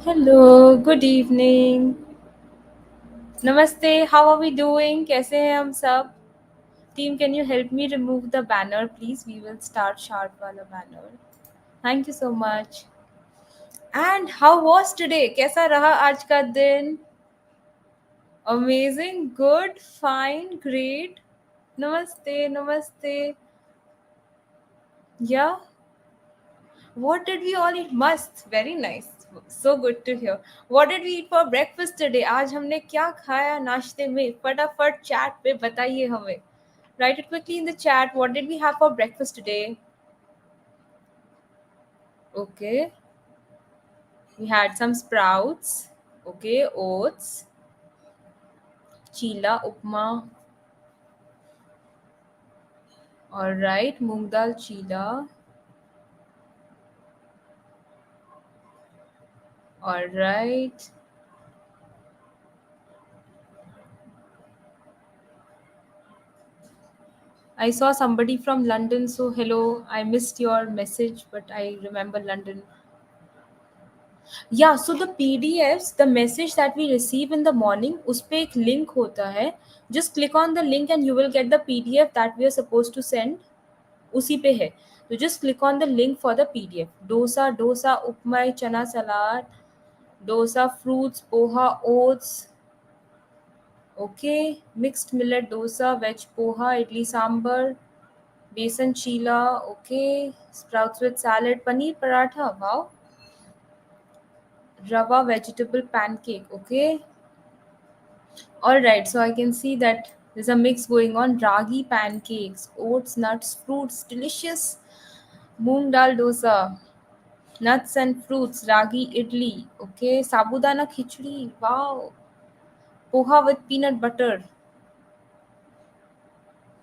Hello, good evening. Namaste, how are we doing? कैसे हैं हम सब? Team, can you help me remove the banner, please? We will start sharp वाला banner. Thank you so much. And how was today? कैसा रहा आज का दिन? Amazing, good, fine, great. Namaste, namaste. Yeah, what did we all eat? Must. Very nice. So good to hear. What did we eat for breakfast today? आज हमने क्या खाया नाश्ते में? फटाफट chat पे बताइए हमें. Write it quickly in the chat. What did we have for breakfast today? Okay. We had some sprouts. Okay. Oats. Chila upma. Alright. Moong dal chila. Alright. I saw somebody from London, so hello. I missed your message, but I remember London. Yeah, so the PDFs, the message that we receive in the morning, उस पे एक link होता है. Just click on the link and you will get the PDF that we are supposed to send. उसी पे है. So just click on the link for the PDF. Dosa, upma, chana salad, dosa, fruits, poha, oats. Okay, mixed millet dosa, veg poha, idli sambar, besan chila. Okay, sprouts with salad, paneer paratha. Wow, rava vegetable pancake. Okay. All right, so I can see that there's a mix going on. Ragi pancakes, oats, nuts, fruits, delicious. Moong dal dosa, nuts and fruits, ragi idli. Okay, sabudana khichdi. Wow, poha with peanut butter.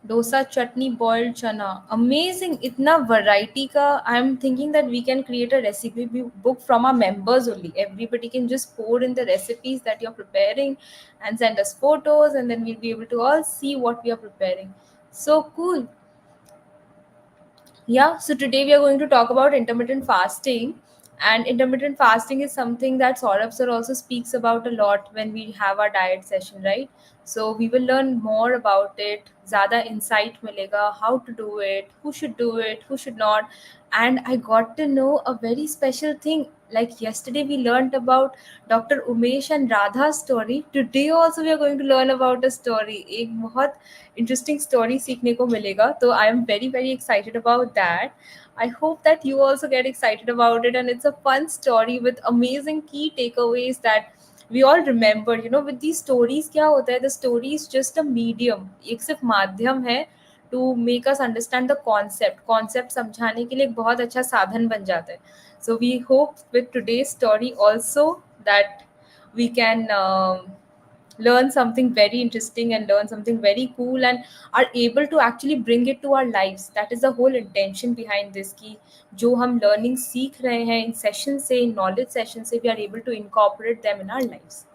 Dosa chutney boiled chana amazing इतना variety का I am thinking that we can create a recipe book from our members only. Everybody can just pour in the recipes that you're preparing and send us photos, and then we'll be able to all see what we are preparing. So cool. Yeah, so today we are going to talk about intermittent fasting. And intermittent fasting is something that Saurabh sir also speaks about a lot when we have our diet session, right? So we will learn more about it. Zyada insight milega, how to do it, who should not. And I got to know a very special thing. Like yesterday, we learned about Dr. Umesh and Radha's story. Today also we are going to learn about a story. एक बहुत interesting story सीखने को मिलेगा. तो I am very very excited about that. I hope that you also get excited about it, and it's a fun story with amazing key takeaways that we all remember. You know, with these stories क्या होता है? The story is just a medium. एक सिर्फ माध्यम है to make us understand the concept. Concept समझाने के लिए एक बहुत अच्छा साधन बन जाता है. So we hope with today's story also that we can learn something very interesting and learn something very cool and are able to actually bring it to our lives. That is the whole intention behind this कि जो हम learning सीख रहे हैं in session से, in knowledge session से, we are able to incorporate them in our lives.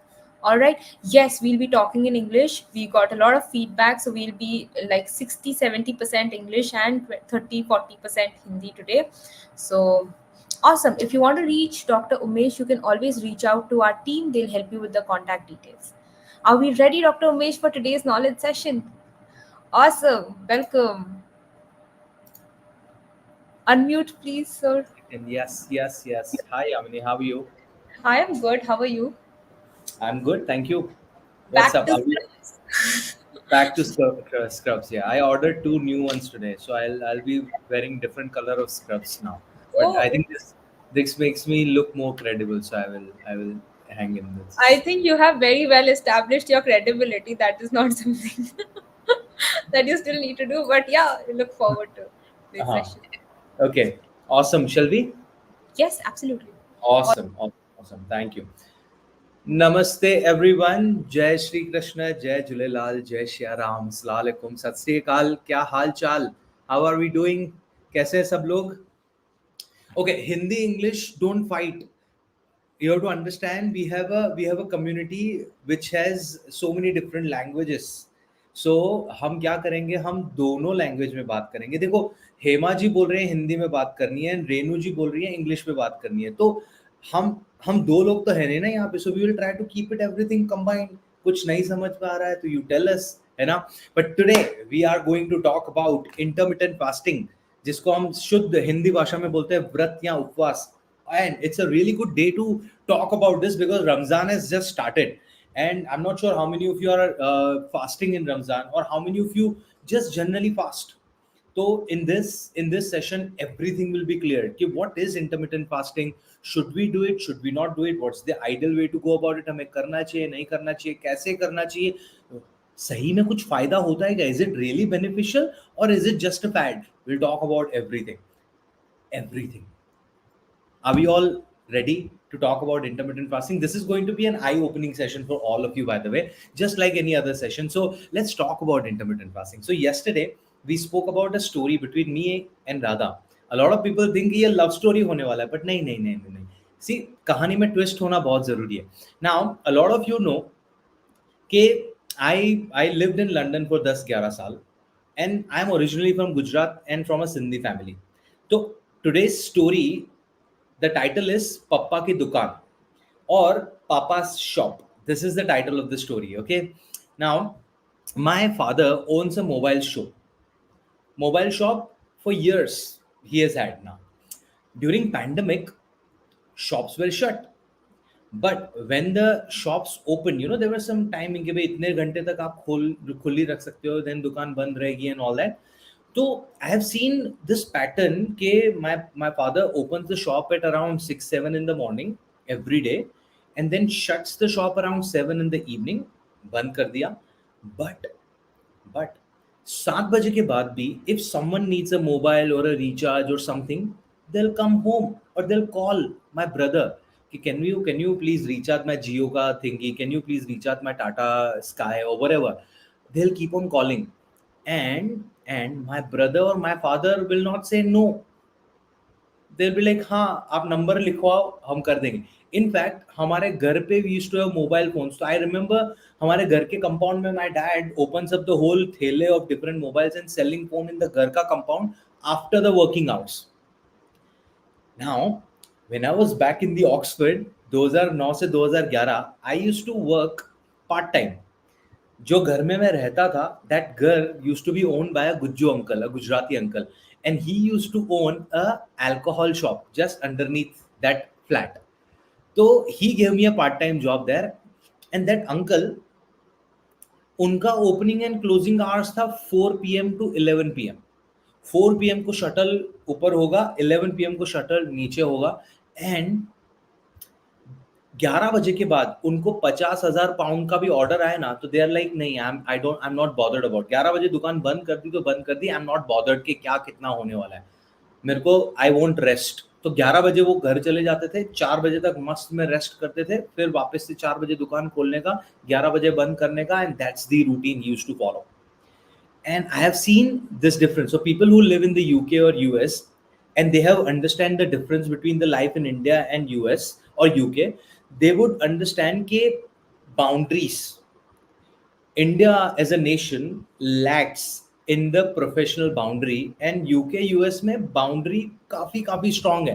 All right. Yes, we'll be talking in English. We got a lot of feedback, so we'll be like 60-70% English and 30-40% Hindi today. So awesome. If you want to reach Dr. Umesh, you can always reach out to our team. They'll help you with the contact details. Are we ready, Dr. Umesh, for today's knowledge session? Awesome. Welcome. Unmute, please, sir. And yes. Hi, Amini. How are you? I am good. How are you? I'm good, thank you. What's Back up? to Are we back to scrubs? Yeah, I ordered two new ones today, so I'll be wearing different color of scrubs now. But oh, I think this makes me look more credible, so I will hang in I this. think you have very well established your credibility. That is not something that you still need to do. But yeah, I look forward to this Uh-huh. session. Okay, awesome. Shall we? Yes, absolutely. Awesome. Thank you. नमस्ते everyone जय श्री कृष्ण जय झूलेलाल जय श्री राम अस्सलाम वालेकुम सत श्री अकाल क्या हाल चाल हाउ आर वी डूइंग कैसे हैं सब लोग okay Hindi English don't fight you have to understand we have a community which has so many different languages. So हम क्या करेंगे हम दोनों लैंग्वेज में बात करेंगे देखो हेमा जी बोल रहे हैं हिंदी में बात करनी है रेनू जी बोल रही है इंग्लिश में बात करनी है तो हम हम दो लोग तो है नहीं ना यहाँ पे, so we will try to keep it everything combined. कुछ नहीं समझ में आ रहा है तो यू टेल अस, है ना. But today we are going to talk about intermittent fasting, जिसको हम शुद्ध हिंदी भाषा में बोलते हैं व्रत या उपवास. And it's a really good day to talk about this because Ramzan has just started, and I'm not sure how many of you are fasting in Ramzan, or how many of you just generally fast. So in this session everything will be clear कि what is intermittent fasting, should we do it, should we not do it, what's the ideal way to go about it, हमें करना चाहिए नहीं करना चाहिए, कैसे करना चाहिए, सही में कुछ फायदा होता है क्या, is it really beneficial or is it just a fad. We'll talk about everything. Are we all ready to talk about intermittent fasting? This is going to be an eye-opening session for all of you, by the way, just like any other session. So let's talk about intermittent fasting. So yesterday we spoke about a story between me and Radha. A lot of people think ये love story होने वाला है, but नहीं. See, कहानी में twist होना बहुत जरूरी है. Now, a lot of you know कि I lived in London for 10-11 साल, and I'm originally from Gujarat and from a Sindhi family. So today's story, the title is Papa ki Dukaan or Papa's Shop. This is the title of the story, okay? Now, my father owns a mobile shop for years he has had now. During pandemic, shops were shut. But when the shops opened, there was some timing कि भाई इतने घंटे तक आप खुली रख सकते हो, then दुकान बंद रहेगी and all that. So I have seen this pattern कि my father opens the shop at around 6-7 in the morning every day, and then shuts the shop around 7 in the evening, बंद कर दिया. But 7 बजे के बाद भी if someone needs a mobile or a recharge or something, they'll come home or they'll call my brother कि can you please recharge my Jio का thingy, can you please recharge my Tata Sky or whatever. They'll keep on calling, and my brother or my father will not say no. They'll be like हाँ आप number लिखवाओ हम कर देंगे. In fact हमारे घर पे we used to have mobile phones. तो I remember हमारे घर के कंपाउंड में my dad opens up the whole थैले of different mobiles and selling phone in the घर का compound after the working hours. Now when I was back in the Oxford 2009 से 2011 I used to work part time. जो घर में मैं रहता था, दैट घर used to be owned bye a Gujju uncle, a Gujarati uncle, and he used to own a alcohol shop just underneath that flat. So he gave me a part time job there, and that uncle, उनका opening and closing hours था 4 PM to 11 PM. 4 PM को shuttle ऊपर होगा, 11 PM को shuttle नीचे होगा, and 11 बजे के बाद उनको 50,000 पाउंड का भी ऑर्डर आए ना तो दे आर लाइक नहीं, आई एम नॉट बॉदर्ड अबाउट. 11 बजे दुकान बंद कर दी तो बंद कर दी, आई एम नॉट बॉदर्ड कि क्या कितना होने वाला है, मेरे को आई वोंट रेस्ट. तो 11 बजे वो घर चले जाते थे, 4 बजे तक मस्त में रेस्ट करते थे, फिर वापस से 4 बजे दुकान खोलने का, 11 बजे बंद करने का, and that's the routine used to follow. And I have seen this difference. So people who live in the UK or US, and they have understand the difference between the life in India and US or UK, they would understand कि boundaries, India as a nation lacks in the professional boundary, and UK US में boundary काफी काफी strong है.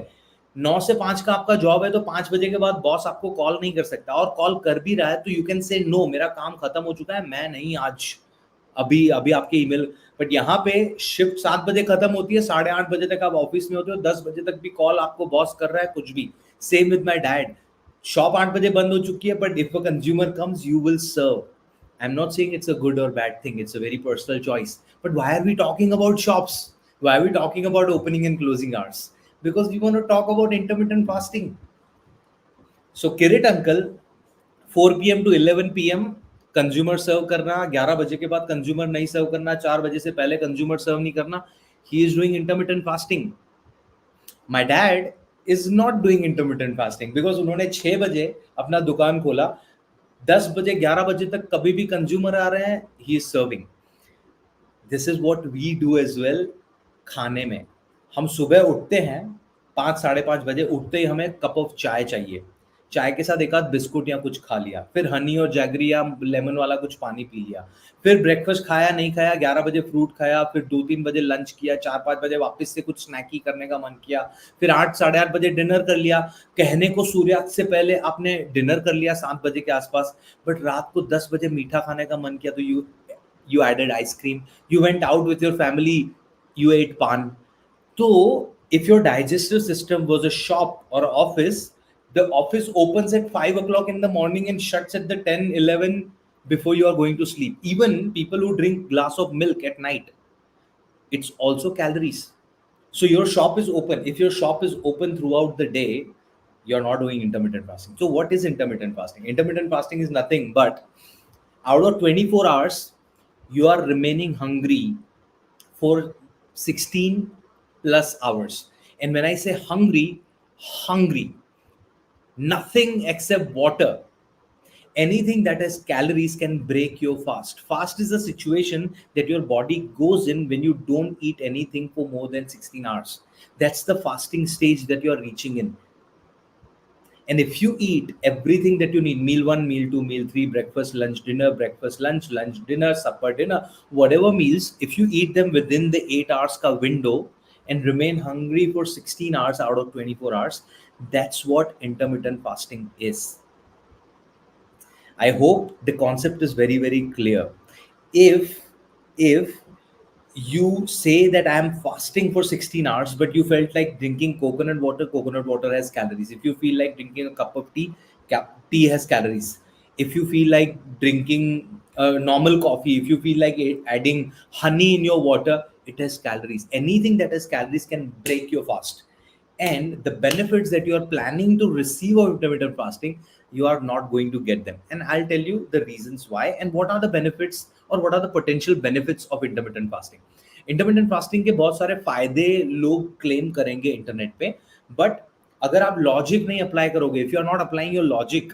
9 से 5 का आपका job है तो 5 बजे के बाद बॉस आपको कॉल नहीं कर सकता, और कॉल कर भी रहा है तो यू कैन से नो, मेरा काम खत्म हो चुका है, मैं नहीं आज, अभी अभी आपके ईमेल. बट यहाँ पे शिफ्ट 7 बजे खत्म होती है, 8:30 बजे तक आप ऑफिस में होते हो, 10 बजे तक भी कॉल आपको बॉस कर रहा है कुछ भी. Same with my dad, shop 8 बजे बंद हो चुकी है, but if a consumer comes you will serve. I am not saying it's a good or bad thing, it's a very personal choice. But why are we talking about shops, why are we talking about opening and closing hours? Because we want to talk about intermittent fasting. So Kirit uncle, 4 PM to 11 PM consumer सर्व करना, 11 बजे के बाद consumer नहीं सर्व करना, 4 बजे से पहले consumer सर्व नहीं करना. He is doing intermittent fasting. My dad is not doing intermittent fasting because उन्होंने 6 बजे अपना दुकान खोला, 10 बजे 11 बजे तक कभी भी कंज्यूमर आ रहे हैं, he is serving. This is what we do as well. खाने में हम सुबह उठते हैं 5 साढ़े 5 बजे, उठते ही हमें कप ऑफ चाय चाहिए. चाय के साथ एक आध बिस्कुट या कुछ खा लिया, फिर हनी और जैगरी या लेमन वाला कुछ पानी पी लिया, फिर ब्रेकफास्ट खाया नहीं खाया, 11 बजे फ्रूट खाया, फिर 2-3 बजे लंच किया, 4-5 बजे वापस से कुछ स्नैकी करने का मन किया, फिर 8-8:30 बजे डिनर कर लिया। कहने को सूर्यास्त से पहले आपने डिनर कर लिया 7 बजे के आसपास, बट रात को 10 बजे मीठा खाने का मन किया तो you added ice cream, you went out with your family, you ate pan. So if your digestive system was a shop or an office, the office opens at 5 o'clock in the morning and shuts at the 10-11 before you are going to sleep. Even people who drink glass of milk at night, it's also calories. So your shop is open. If your shop is open throughout the day, you're not doing intermittent fasting. So what is intermittent fasting? Intermittent fasting is nothing but out of 24 hours, you are remaining hungry for 16 plus hours. And when I say hungry, hungry, nothing except water. Anything that has calories can break your fast. Fast is a situation that your body goes in when you don't eat anything for more than 16 hours. That's the fasting stage that you're reaching in. And if you eat everything that you need, meal one, meal two, meal three, breakfast, lunch, dinner, supper, dinner, whatever meals, if you eat them within the 8 hours ka window and remain hungry for 16 hours out of 24 hours, that's what intermittent fasting is. I hope the concept is very, very clear. If you say that I am fasting for 16 hours, but you felt like drinking coconut water has calories. If you feel like drinking a cup of tea, tea has calories. If you feel like drinking normal coffee, if you feel like adding honey in your water, it has calories. Anything that has calories can break your fast. And the benefits that you are planning to receive of intermittent fasting, you are not going to get them. And I'll tell you the reasons why and what are the benefits or what are the potential benefits of intermittent fasting. Intermittent fasting के बहुत सारे फायदे लोग claim करेंगे internet पे, but अगर आप logic नहीं अप्लाई करोगे, if you are not applying your logic,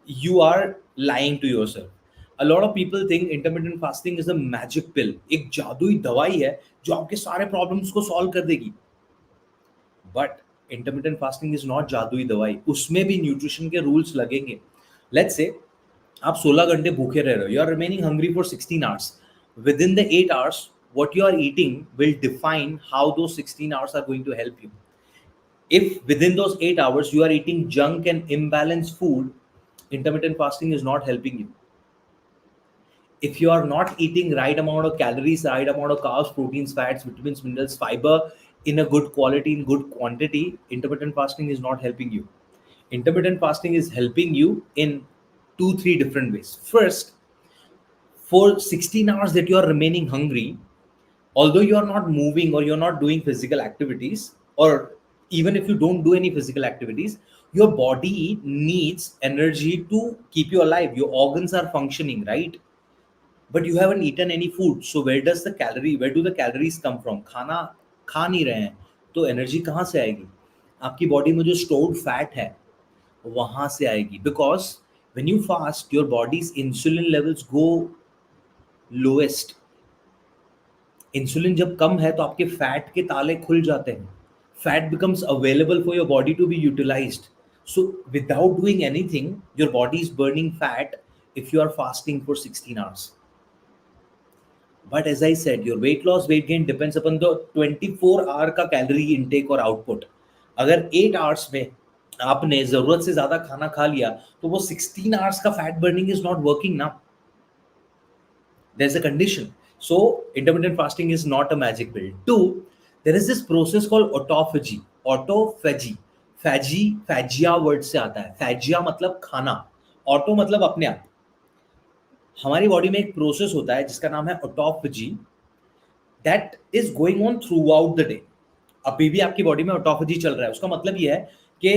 you are lying to yourself. A lot of people think intermittent fasting is a magic pill, एक जादुई दवाई है जो आपके सारे प्रॉब्लम्स को सॉल्व कर देगी. But intermittent fasting is not जादुई दवाई, उसमें भी न्यूट्रिशन के रूल्स लगेंगे. लेट्स से आप 16 घंटे भूखे रह रहे हो, you are remaining hungry for 16 hours. Within the 8 hours what you are eating will define how those 16 hours are going to help you. If within those 8 hours you are eating junk and imbalanced food, intermittent fasting is not helping you. If you are not eating right amount of calories, right amount of carbs, proteins, fats, vitamins, minerals, fiber in a good quality, in good quantity, intermittent fasting is not helping you. Intermittent fasting is helping you in 2-3 different ways. First, for 16 hours that you are remaining hungry, although you are not moving or you're not doing physical activities, or even if you don't do any physical activities, your body needs energy to keep you alive. Your organs are functioning, right? But you haven't eaten any food, so where do the calories come from? खाना खा नहीं रहे हैं तो energy कहाँ से आएगी? आपकी बॉडी में जो स्टोर्ड फैट है वहां से आएगी, because when you fast your body's insulin levels go lowest. Insulin जब कम है तो आपके फैट के ताले खुल जाते हैं, fat becomes available for your body to be utilized. So without doing anything, your body is burning fat if you are fasting for 16 hours. But as I said, your weight loss, weight gain depends upon the 24 hour का calorie intake और output. अगर 8 hours में आपने जरूरत से ज्यादा खाना खा लिया तो वो 16 hours का fat burning is not working now. There's a condition. So intermittent fasting is not a magic pill. Two, there is this process called autophagy. Autophagy. Phagia word से आता है. Phagia मतलब खाना. Auto मतलब अपने आप. हमारी बॉडी में एक प्रोसेस होता है जिसका नाम है autophagy, that is going on through out the day. अभी भी आपकी बॉडी में ऑटोफेजी चल रहा है. उसका मतलब ये है कि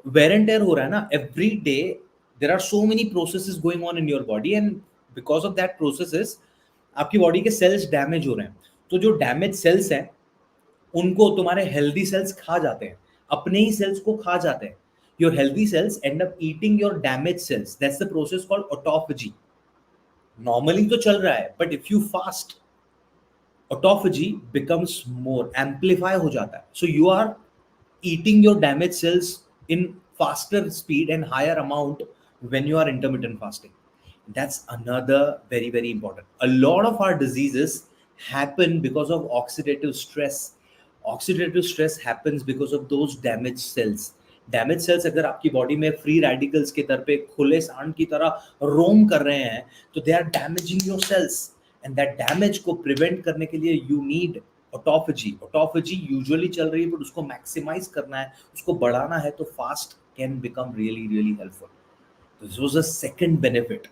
वेयर एंड टेयर हो रहा है ना every day. There are so many processes going on in your body and because of that processes आपकी बॉडी के सेल्स डैमेज हो रहे हैं. तो जो डैमेज सेल्स हैं उनको तुम्हारे हेल्दी सेल्स खा जाते हैं, अपने ही सेल्स को खा जाते हैं. Your healthy cells end up eating your damage cells. That's the process called autophagy. Normally तो चल रहा है, but if you fast autophagy becomes more amplify हो जाता है. So you are eating your damage cells in faster speed and higher amount when you are intermittent fasting. That's another very, very important. A lot of our diseases happen because of oxidative stress. Oxidative stress happens because of those damaged cells. Damage cells अगर आपकी body में free radicals के तरह पे खुले सांड की तरह रोम कर रहे हैं, तो they are damaging your cells, and that damage को प्रिवेंट करने के लिए you need autophagy. Autophagy usually चल रही है, बट उसको मैक्सिमाइज करना है, उसको बढ़ाना है, तो fast can become really really helpful. This was a second benefit.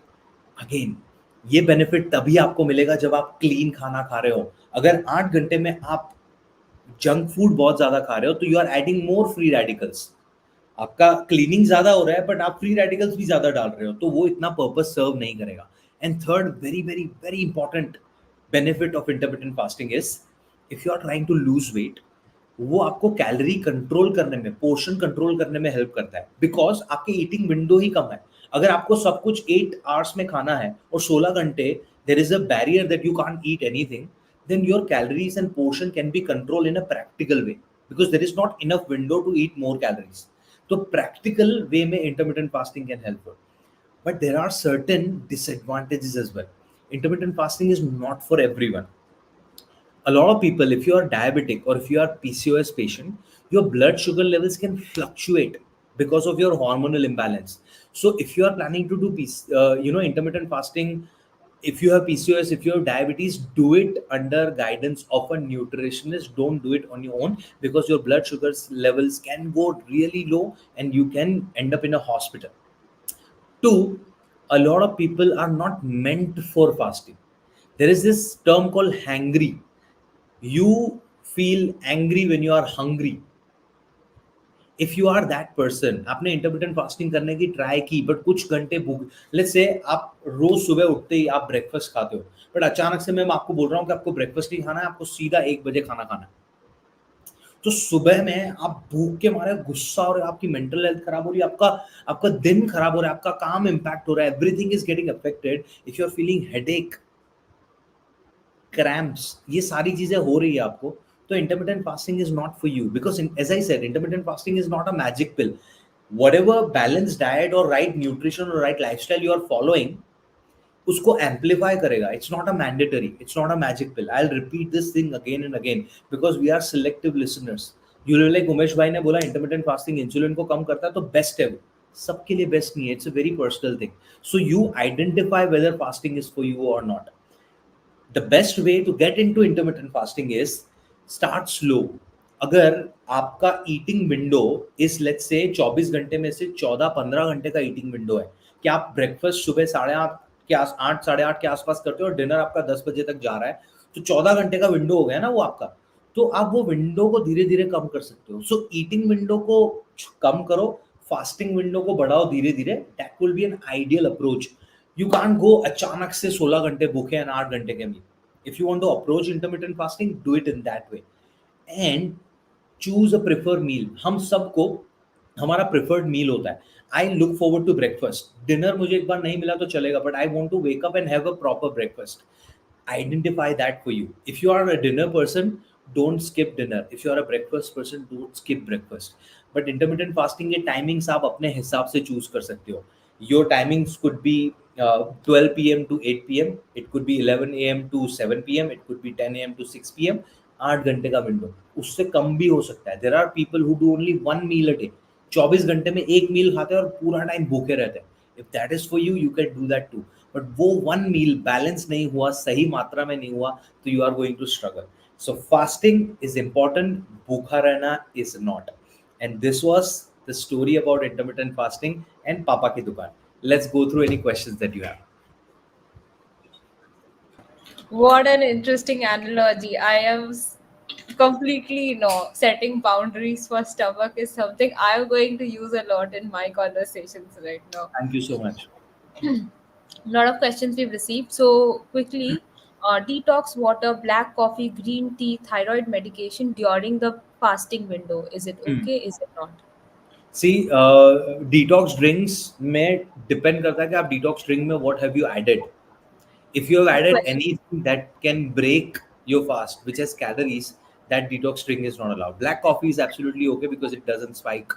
Again, ये बेनिफिट तभी आपको मिलेगा जब आप क्लीन खाना खा रहे हो. अगर 8 घंटे में आप जंक फूड बहुत ज्यादा खा रहे हो, तो you are adding more free radicals. आपका क्लीनिंग ज्यादा हो रहा है, बट आप फ्री रेडिकल्स भी ज्यादा डाल रहे हो, तो वो इतना पर्पस सर्व नहीं करेगा. And third very very very important benefit of intermittent fasting is, if you are trying to lose weight, वो आपको कैलोरी कंट्रोल करने में, पोर्शन कंट्रोल करने में हेल्प करता है, बिकॉज आपकी ईटिंग विंडो ही कम है. अगर आपको सब कुछ 8 आवर्स में खाना है और 16 घंटे there is a barrier that you can't eat anything, then your calories and portion can be controlled in a practical way, because there is not enough window to eat more calories. So practical way में intermittent fasting can help you. But there are certain disadvantages as well. Intermittent fasting is not for everyone. A lot of people, if you are diabetic or if you are PCOS patient, your blood sugar levels can fluctuate because of your hormonal imbalance. So if you are planning to do intermittent fasting, if you have PCOS, if you have diabetes, do it under guidance of a nutritionist. Don't do it on your own, because your blood sugar levels can go really low and you can end up in a hospital. Two, a lot of people are not meant for fasting. There is this term called hangry. You feel angry when you are hungry. If you are that person, आपने intermittent fasting करने की try की, but कुछ घंटे भूख, let's say आप रोज सुबह उठते ही आप ब्रेकफास्ट खाते हो, बट अचानक से मैं आपको बोल रहा हूँ कि आपको ब्रेकफास्ट नहीं खाना है, आपको सीधा 1 बजे खाना खाना है, तो सुबह में आप भूख के मारे गुस्सा हो रहे हो, आपकी मेंटल हेल्थ खराब हो रही है, आपका आपका दिन खराब हो रहा है, आपका काम इम्पैक्ट हो रहा है, everything is getting affected. If you are feeling headache, cramps, ये सारी चीजें हो रही है आपको, तो intermittent fasting is not for you. Because as I said, intermittent fasting is not a magic pill. whatever balanced diet or right nutrition or right lifestyle you are following, उसको amplify करेगा. It's not a mandatory, it's not a magic pill. I will repeat this thing again and again, because we are selective listeners. Like Umesh भाई ने बोला intermittent fasting insulin को कम करता है, तो best है वो. सबके लिए बेस्ट नहीं है, it's a very personal thing. So you identify whether fasting is for you और not. The best way to get into intermittent fasting is start slow. अगर आपका ईटिंग विंडो इस लेट्स से 24 घंटे में से 14-15 घंटे का ईटिंग विंडो है, कि आप ब्रेकफास्ट सुबह 8:30 के 8 साढ़े 8 के आसपास करते हो और डिनर आपका 10 बजे तक जा रहा है, तो 14 घंटे का विंडो हो गया ना वो आपका. तो आप वो विंडो को धीरे धीरे कम कर सकते हो. सो ईटिंग विंडो को कम करो, फास्टिंग विंडो को बढ़ाओ धीरे धीरे. That will be an ideal approach. You can't go अचानक से 16 घंटे भूखे and 8 घंटे के मील. If you want to approach intermittent fasting, do it in that way. And choose a preferred meal. हम सबको हमारा प्रेफर्ड मील होता है. I look forward to breakfast. Dinner मुझे एक बार नहीं मिला तो चलेगा, but I want to wake up and have a proper breakfast. Identify that for you. If you are a dinner person, don't skip dinner. If you are a breakfast person, don't skip breakfast. But intermittent fasting के timings आप अपने हिसाब से choose कर सकते हो. Your timings could be 12 p.m. to 8 p.m. It could be 11 a.m. to 7 p.m. It could be 10 a.m. to 6 p.m. 8 घंटे का विंडो, उससे कम भी हो सकता है. There are people who do only 1 meal a day. 24 घंटे में एक मील खाते हैं और पूरा टाइम भूखे रहते हैं. If that is for you, you can do that too. But वो 1 मील बैलेंस नहीं हुआ, सही मात्रा में नहीं हुआ, तो you are going to struggle. So fasting is important, भूखा रहना is not. And this was the story about intermittent fasting and पापा की दुकान. Let's go through any questions that you have. What an interesting analogy. I am completely, setting boundaries for stomach is something I'm going to use a lot in my conversations right now. Thank you so much. A lot of questions we've received. So, quickly, detox water, black coffee, green tea, thyroid medication during the fasting window. Is it okay? Is it not? See, detox drinks में depend करता है कि आप detox drink में what have you added. If you have Good added question. anything that can break your fast, which has calories, that detox drink is not allowed. Black coffee is absolutely okay because it doesn't spike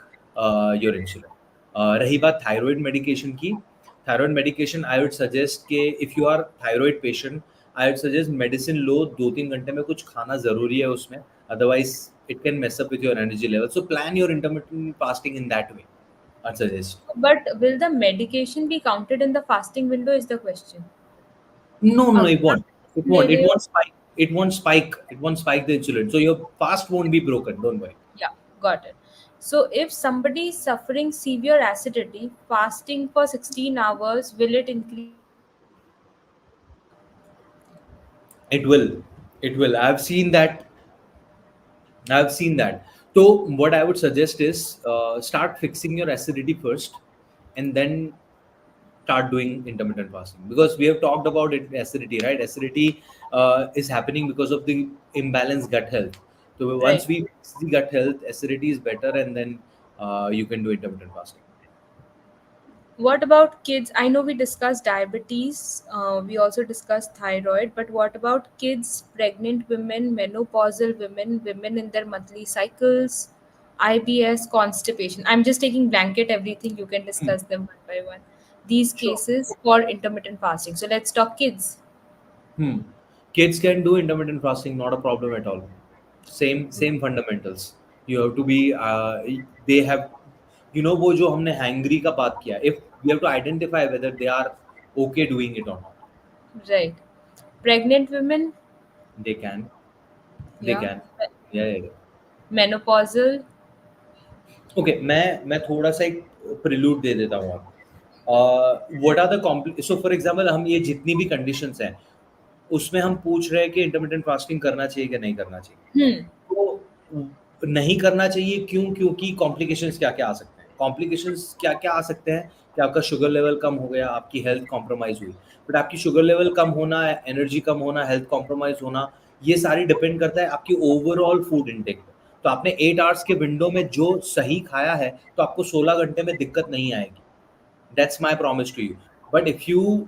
your insulin. रही बात thyroid medication की, thyroid medication I would suggest कि if you are thyroid patient, I would suggest medicine लो, 2-3 घंटे में कुछ खाना ज़रूरी है उसमें, otherwise it can mess up with your energy level, so plan your intermittent fasting in that way, I suggest. But will the medication be counted in the fasting window is the question. No, no, it अगर won't. आप It ले won't. It रहे हो, won't spike. It won't spike. It won't spike the insulin. So your fast won't be broken. Don't worry. yeah, got it. So if somebody is suffering severe acidity, fasting for 16 hours, will it increase the acidity or will it reduce it? It will. It will. I've seen that. I've seen that. So what I would suggest is start fixing your acidity first, and then start doing intermittent fasting, because we have talked about it, acidity, right? Acidity is happening because of the imbalanced gut health. So once Right. we fix the gut health, acidity is better, and then you can do intermittent fasting. What about kids? I know we discussed diabetes, we also discussed thyroid, but what about kids, pregnant women, menopausal women, women in their monthly cycles, IBS, constipation? I'm just taking blanket everything, you can Hmm. discuss them one by one. These Sure. cases for intermittent fasting. So let's talk kids. Hmm. Kids can do intermittent fasting, not a problem at all. Same fundamentals. You have to be. They have. You know वो जो हमने hangry का बात किया. If we have to identify whether they are okay doing it or not, Right. Pregnant women, they can. They yeah. can. Yeah, yeah, yeah. Menopausal, okay, मैं थोड़ा सा एक प्रिल्यूड दे देता हूँ आप. व्हाट आर द कॉम्प्ली सो फॉर एग्जांपल हम ये जितनी भी कंडीशंस हैं उसमें हम पूछ रहे हैं कि इंटरमिटेंट फास्टिंग करना चाहिए कि नहीं करना चाहिए. hmm. तो नहीं करना चाहिए क्यों? क्योंकि कॉम्प्लिकेशंस क्या-क्या आ सकते हैं. कॉम्प्लिकेशंस क्या-क्या आ सकते हैं कि आपका शुगर लेवल कम हो गया, आपकी हेल्थ कॉम्प्रोमाइज़ हुई. बट आपकी शुगर लेवल कम होना, एनर्जी कम होना, हेल्थ कॉम्प्रोमाइज़ होना, ये सारी डिपेंड करता है आपकी ओवरऑल फूड इंटेक पे. तो आपने 8 आवर्स के विंडो में जो सही खाया है, तो आपको 16 घंटे में दिक्कत नहीं आएगी. That's my promise to you. But if you,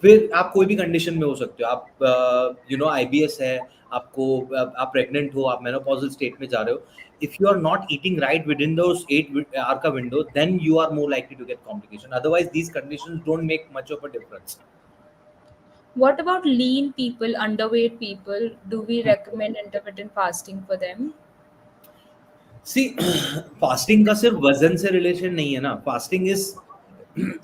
फिर आप कोई भी कंडीशन में हो सकते हो. आप आईबीएस है, आपको आप प्रेग्नेंट हो, आप मेनोपॉजल स्टेट में जा रहे हो. If you are not eating right within those 8 hour का window, then you are more likely to get complication. Otherwise these conditions don't make much of a difference. What about lean people, underweight people? Do we recommend intermittent fasting for them? See fasting का सिर्फ वजन से relation नहीं है ना. Fasting is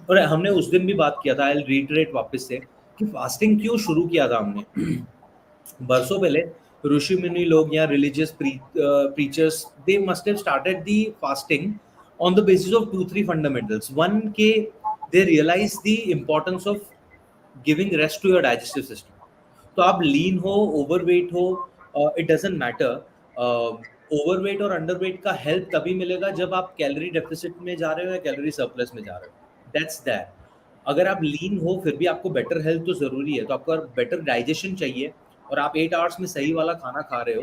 और हमने उस दिन भी बात किया था, आई विल रीटरेट वापस से कि फास्टिंग क्यों शुरू किया था हमने. बरसों पहले ऋषि मुनि लोग या religious preachers, they must have started the fasting on the basis of 2-3 fundamentals. Once they realize the importance of giving rest to your digestive system. तो आप लीन हो, ओवरवेट हो, इट डजंट मैटर. ओवरवेट और underweight का help तभी मिलेगा जब आप कैलोरी डेफिसिट में जा रहे हो या कैलोरी सरप्लस में जा रहे हो. That's that. अगर आप लीन हो फिर भी आपको बेटर हेल्थ तो ज़रूरी है, तो आपको बेटर डाइजेशन चाहिए और आप 8 आवर्स में सही वाला खाना खा रहे हो,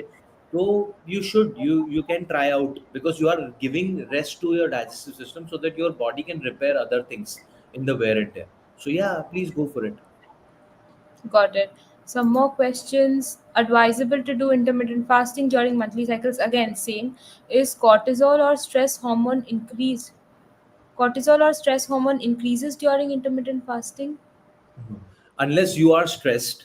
तो you can try out, because you are giving rest to your digestive system so that your body can repair other things in the wear and tear. So या please go for it. Got it. Some more questions. Advisable to do intermittent fasting during monthly cycles? Again, same. Is cortisol or stress hormone increased? Cortisol or stress hormone increases during intermittent fasting? Unless you are stressed,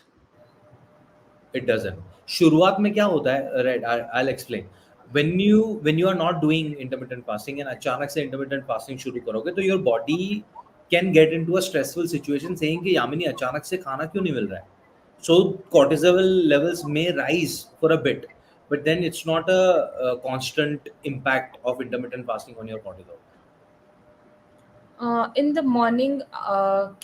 it doesn't. शुरुआत में क्या होता है, right, I will explain. When you are not doing intermittent fasting and अचानक से intermittent fasting शुरू करोगे, तो your body can get into a stressful situation saying कि यामिनी अचानक से खाना क्यों नहीं मिल रहा है. सो cortisol levels may rise for a bit, but then it's not a constant impact of intermittent fasting on your cortisol. In the morning,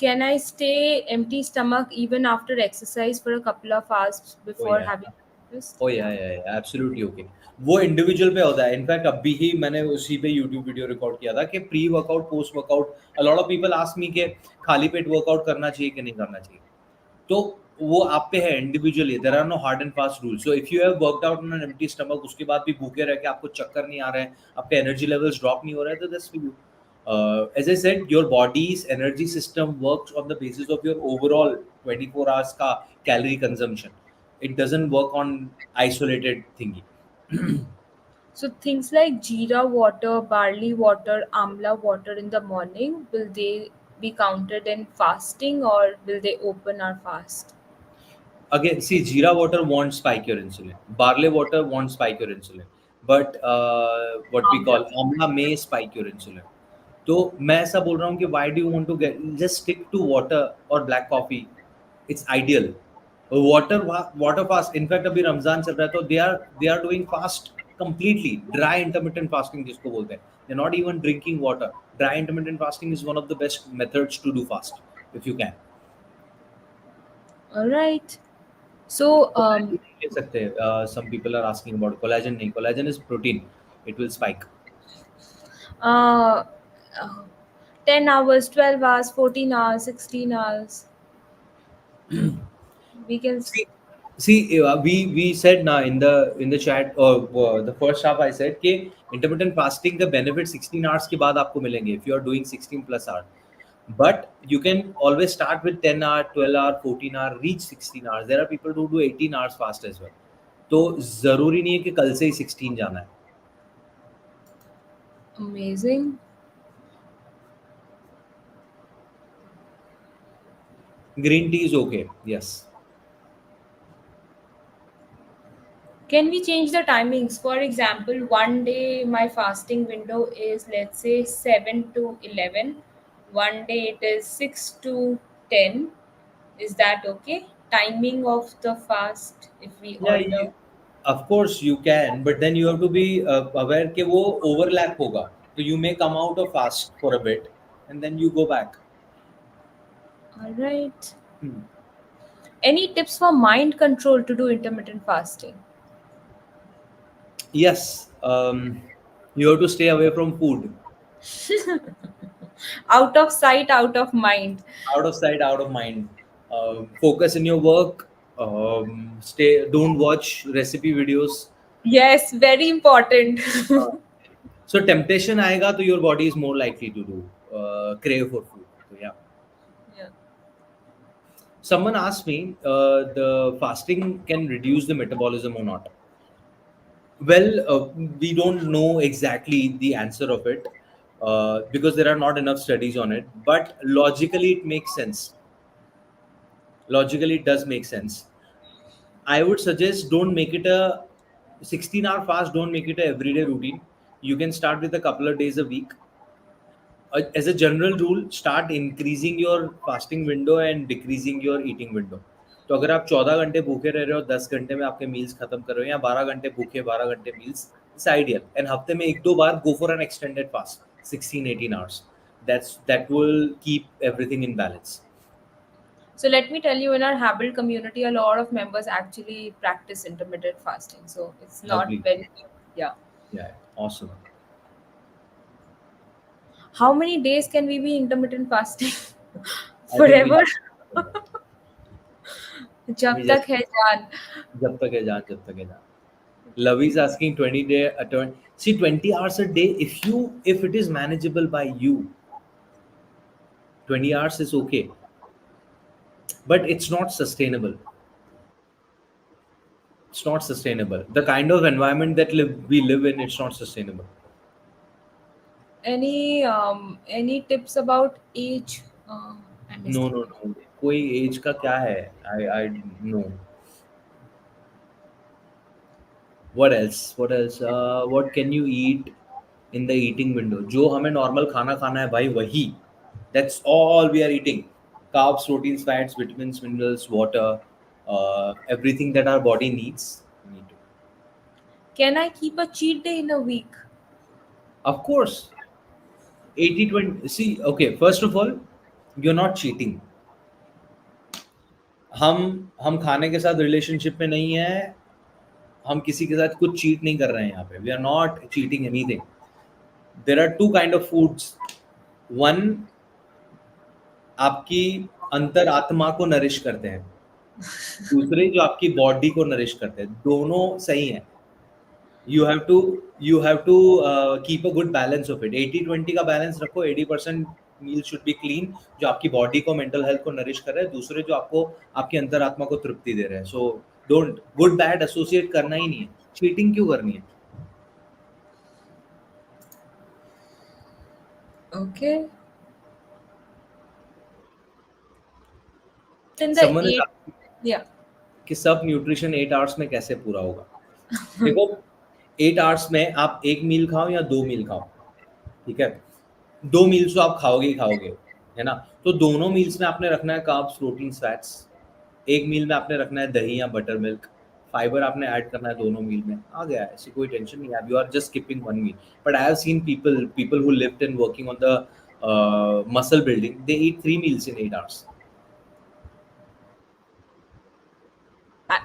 can I stay empty stomach even after exercise for a couple of hours Oh before yeah. having breakfast? Oh yeah, yeah, yeah, absolutely okay. वो individual पे होता है. In fact अभी ही मैंने उसी पे YouTube video record किया था कि pre workout post workout a lot of people ask me कि खाली पेट वर्कआउट करना चाहिए कि नहीं करना चाहिए. तो वो आप पे है individually. There are no hard and fast rules. So if you have worked out on an empty stomach, उसके बाद भी भूखे रह के आपको चक्कर नहीं आ रहा है, आपके एनर्जी लेवल्स ड्रॉप नहीं हो रहा है, तो that's for you. As I said, your body's energy system works on the basis of your overall 24 hours का calorie consumption. It doesn't work on isolated thingy. So things like jeera water, barley water, amla water in the morning, will they be counted in fasting or will they open our fast? Again, see, jeera water won't spike your insulin. Barley water won't spike your insulin. But what we Amla. call amla may spike your insulin. तो मैं ऐसा बोल रहा हूँ कि why do you want to get just stick to water or black coffee? It's ideal. Water fast. In fact, अभी रमजान चल रहा है तो they are doing fast completely dry intermittent fasting जिसको बोलते हैं. They're not even drinking water. Dry intermittent fasting is one of the best methods to do fast if you can. All right. So collagen नहीं ले सकते. Some people are asking about collagen. नहीं, collagen is protein. It will spike. uh, uh 10 hours, 12 hours, 14 hours, 16 hours, we can See, we said now in the chat or the first half I said कि intermittent fasting का benefit 16 hours के बाद आपको मिलेंगे if you are doing 16 plus hours. But you can always start with 10 hour, 12 hour, 14 hour, reach 16 hours. There are people who do 18 hours fast as well. तो जरूरी नहीं है कि कल से ही 16 जाना है. amazing. Green tea is okay. Yes. Can we change the timings? For example, one day my fasting window is, let's say, 7 to 11. One day it is 6 to 10. Is that okay? Timing of the fast if we Yeah, alter. of course you can, but then you have to be aware कि वो overlap होगा. So you may come out of fast for a bit and then you go back. All right. Hmm. Any tips for mind control to do intermittent fasting? Yes, you have to stay away from food. Out of sight, out of mind. Out of sight, out of mind. Focus in your work. Stay. Don't watch recipe videos. Yes, very important. Uh, so temptation आएगा तो your body is more likely to do crave for food. So yeah. Yeah. Someone asked me the fasting can reduce the metabolism or not. Well, we don't know exactly the answer of it because there are not enough studies on it. But logically, it makes sense. Logically, it does make sense. I would suggest don't make it a 16-hour fast. Don't make it a everyday routine. You can start with a couple of days a week. As a general rule, start increasing your fasting window and decreasing your eating window. तो अगर आप 14 घंटे भूखे रह रहे हो 10 घंटे में आपके मील्स खत्म कर रहे हो या 12 घंटे भूखे 12 घंटे मील्स इट्स आइडियल एंड हफ्ते में एक दो बार go for an extended fast 16-18 hours. That will keep everything in balance. So let me tell you, in our Habit community, a lot of members actually practice intermittent fasting. So it's not Lovely. very, yeah. Yeah, awesome. How many days can we be intermittent fasting? I think we Forever? just जब we just तक है जान. जब तक है जान जब तक है जान. Love is asking 20 day a turn. See 20 hours a day if it is manageable by you 20 hours is okay, but it's not sustainable. It's not sustainable. The kind of environment that we live in, it's not sustainable. Any tips about age? I No, missed it. no, no. कोई as का क्या है? I no. What else what can you eat in the eating window? जो हमें normal खाना खाना है भाई वही. That's all we are eating. Carbs, proteins, fats, vitamins, minerals, water, everything that our body needs. We need to. Can I keep a cheat day in a week? Of course, 80-20. See, okay, first of all, you're not cheating. हम खाने के साथ relationship में नहीं है. हम किसी के साथ कुछ चीट नहीं कर रहे हैं यहाँ पे. We are not cheating anything. There are two kind of foods. One आपकी अंतर आत्मा को नरिश करते हैं. दूसरे जो आपकी बॉडी को नरिश करते हैं. दोनों सही हैं. You have to keep a good balance of it. 80-20 का बैलेंस रखो. 80% मील शुड बी क्लीन जो आपकी बॉडी को मेंटल हेल्थ को नरिश कर रहे हैं. दूसरे जो आपको आपकी अंतरात्मा को तृप्ति दे रहे हैं. So don't good bad associate करना ही नहीं है. चीटिंग क्यों करनी है? Okay. In the Someone is eight, asking yeah. कि सब न्यूट्रिशन 8 आवर्स में कैसे पूरा होगा. देखो, 8 आवर्स में आप एक मील खाओ या दो मील खाओ, ठीक है, दो मील्स तो आप खाओगे ही खाओगे, है ना. तो दोनों मील्स में आपने रखना है कार्ब्स, प्रोटीन्स, फैट्स. एक मील में आपने रखना है दही या बटर मिल्क. फाइबर आपने ऐड करना है दोनों मील में. आ गया है, ऐसी कोई टेंशन नहीं है. You are just skipping one meal. But I have seen people who lived and working on the muscle building, they eat 3 meals in 8 hours.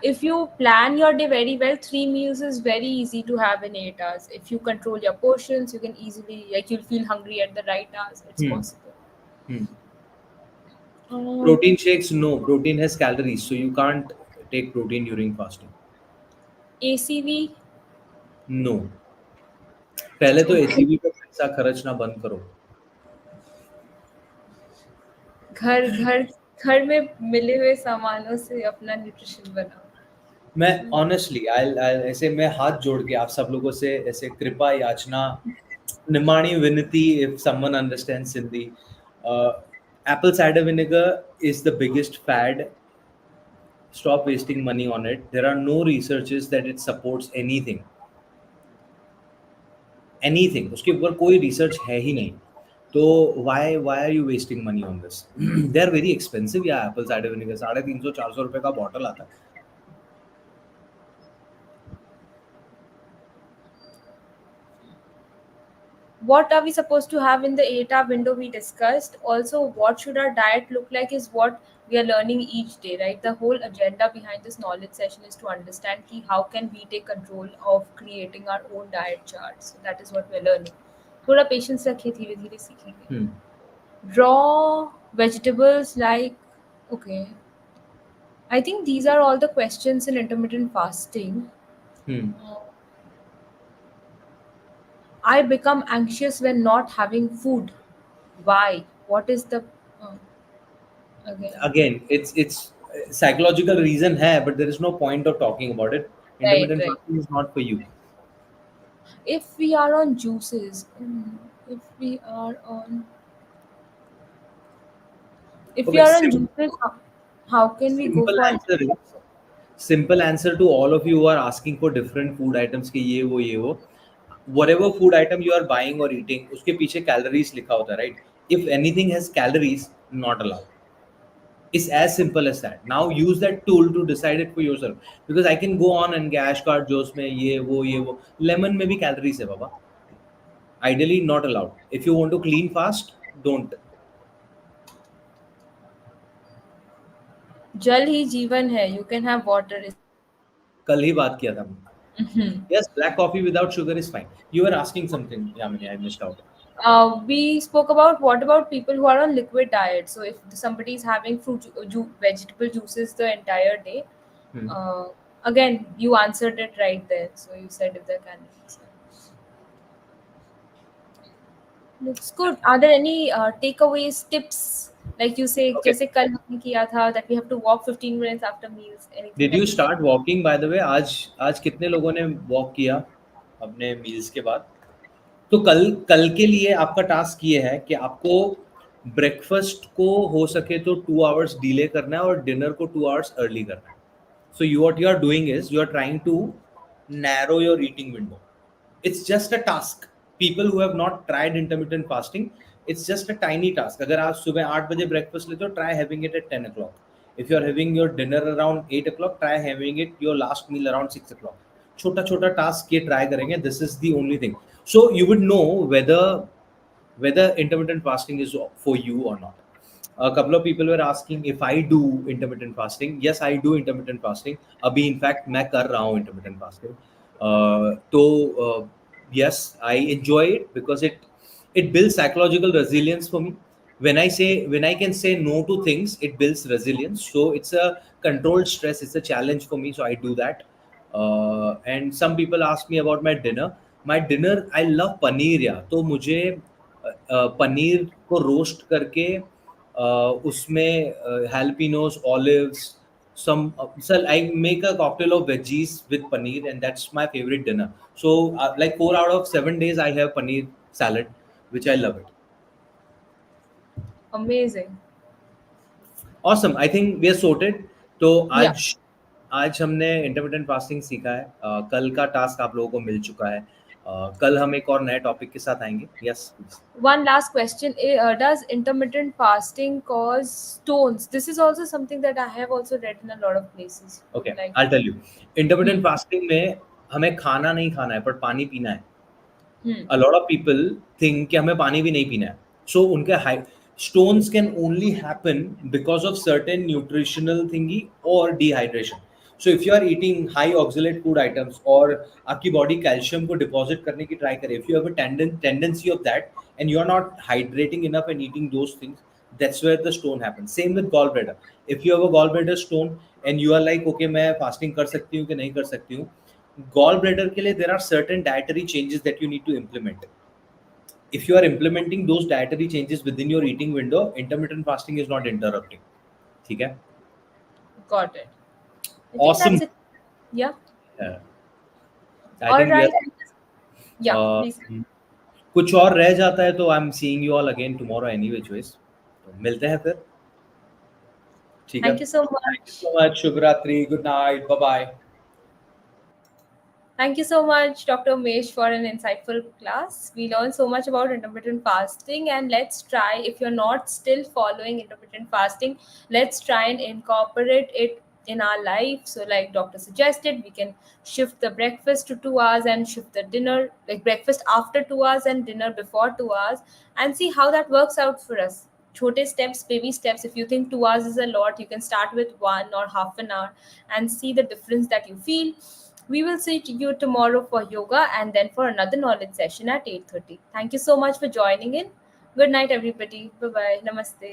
If you plan your day very well, 3 meals is very easy to have in 8 hours. If you control your portions, you can easily, like, you'll feel hungry at the right hours. It's Hmm. possible. Hmm. Um, Protein shakes, no. Protein has calories, so you can't take protein during fasting. ACV. No. पहले तो Okay. ACB पे पैसा खर्चना बंद करो. घर घर घर में मिले हुए सामानों से अपना न्यूट्रिशन बनाओ. मैं ऑनेस्टली ऐसे मैं हाथ जोड़ के आप सब लोगों से ऐसे कृपा याचना, निमाणी विनती, if someone understand Sindhi, apple cider vinegar is the biggest fad. Stop wasting money on it. There are no researches that it supports anything. उसके ऊपर कोई रिसर्च है ही नहीं. तो why are you wasting money on this? They are very expensive. या Apple cider vinegar 350-400 रुपए का bottle आता है. What are we supposed to have in the 8 hour window we discussed? Also, what should our diet look like is what we are learning each day, right? The whole agenda behind this knowledge session is to understand ki how can we take control of creating our own diet charts. So that is what we're learning. थोड़ा patience रखिए, धीरे धीरे सीखेंगे. Hmm. Raw vegetables like, okay, I think these are all the questions in intermittent fasting. Hmm. Uh, I become anxious when not having food. Why? What is the uh, again? Again, it's psychological reason है, but there is no point of talking about it. Right, Intermittent right. fasting is not for you. If we are on juices, if we are on, if we Okay, are on juices, how can we go simple for? answer is simple answer to all of you who are asking for different food items के ये वो whatever food item you are buying or eating उसके पीछे calories लिखा होता है, right? If anything has calories, not allowed. It's as simple as that. Now use that tool to decide it for yourself, because I can go on and gash card juice में ये वो lemon में भी calories है बाबा. Ideally not allowed. If you want to clean fast, don't. जल ही जीवन है. You can have water. कल ही बात किया था हमने. Mhm. Yes, black coffee without sugar is fine. You were asking something, Yamini, I missed out. We spoke about what about people who are on liquid diet. So if somebody is having vegetable juices the entire day, Hmm. uh, again you answered it right there. So you said if they're calories. Looks good. Are there any takeaways, tips? Like you say, Okay. जैसे कल हमने किया था that we have to walk 15 minutes after meals. Anything Did that you we can. start walking by the way? आज आज कितने लोगों ने वॉक किया अपने मील्स के बाद? तो कल कल के लिए आपका टास्क ये है कि आपको ब्रेकफास्ट को हो सके तो 2 आवर्स डिले करना है और डिनर को 2 आवर्स अर्ली करना है. So you what you are doing is you are trying to narrow your eating window. It's just a task. People who have not tried intermittent fasting, it's just a tiny task. अगर आप सुबह 8 बजे breakfast लेते हो, try having it at 10 o'clock. If you are having your dinner around 8 o'clock, try having it your last meal around 6 o'clock. छोटा छोटा task ये try करेंगे. This is the only thing. So you would know whether intermittent fasting is for you or not. A couple of people were asking if I do intermittent fasting. Yes, I do intermittent fasting. अभी in fact मैं कर रहा हूँ intermittent fasting. तो yes, I enjoy it because it builds psychological resilience for me. When I can say no to things, it builds resilience. So it's a controlled stress. It's a challenge for me. So I do that. And some people ask me about my dinner. My dinner, I love paneer या तो मुझे पनीर को roast करके उसमें jalapenos, olives, some. So I make a cocktail of veggies with paneer, and that's my favorite dinner. So like 4 out of 7 days, I have paneer salad, which I love it. Amazing. Awesome, I think we are sorted. तो Yeah. आज आज हमने intermittent fasting सीखा है. कल का task आप लोगों को मिल चुका है. कल हम एक और नए टॉपिक के साथ आएंगे. Yes please. One last question. Does intermittent fasting cause stones? This is also something that I have also read in a lot of places. Okay, Would like I to. Tell you. Intermittent Hmm. Fasting में हमें खाना नहीं खाना है, पर पानी पीना है. Hmm. A lot of people think कि हमें पानी भी नहीं पीना है. So उनके high stones can only happen because of certain nutritional thingy or dehydration. So if you are eating high oxalate food items और आपकी body calcium को deposit करने की try करे, if you have a tendency of that and you are not hydrating enough and eating those things, that's where the stone happens. Same with gallbladder. If you have a gallbladder stone and you are like okay मैं fasting कर सकती हूँ कि नहीं कर सकती हूँ, gall bladder के लिए there are certain dietary changes that you need to implement. If you are implementing those dietary changes within your eating window, intermittent fasting is not interrupting. ठीक है. Got it. I think Awesome. that's it. Yeah. Yeah. I All think we right. are Yeah. uh, Please. कुछ और रह जाता है तो I am seeing you all again tomorrow anyway choice. तो मिलते हैं फिर. ठीक है. Thank you so thank you much. So much. शुभ रात्रि. Good night. Bye bye. Thank you so much, Dr. Mesh, for an insightful class. We learned so much about intermittent fasting, and let's try, if you're not still following intermittent fasting, let's try and incorporate it in our life. So, like doctor suggested, we can shift the breakfast to 2 hours and shift the dinner, like breakfast after 2 hours and dinner before 2 hours, and see how that works out for us. Chote steps, baby steps. If you think 2 hours is a lot, you can start with 1 or half an hour and see the difference that you feel. We will see you tomorrow for yoga and then for another knowledge session at 8:30. Thank you so much for joining in. Good night, everybody. Bye bye. Namaste.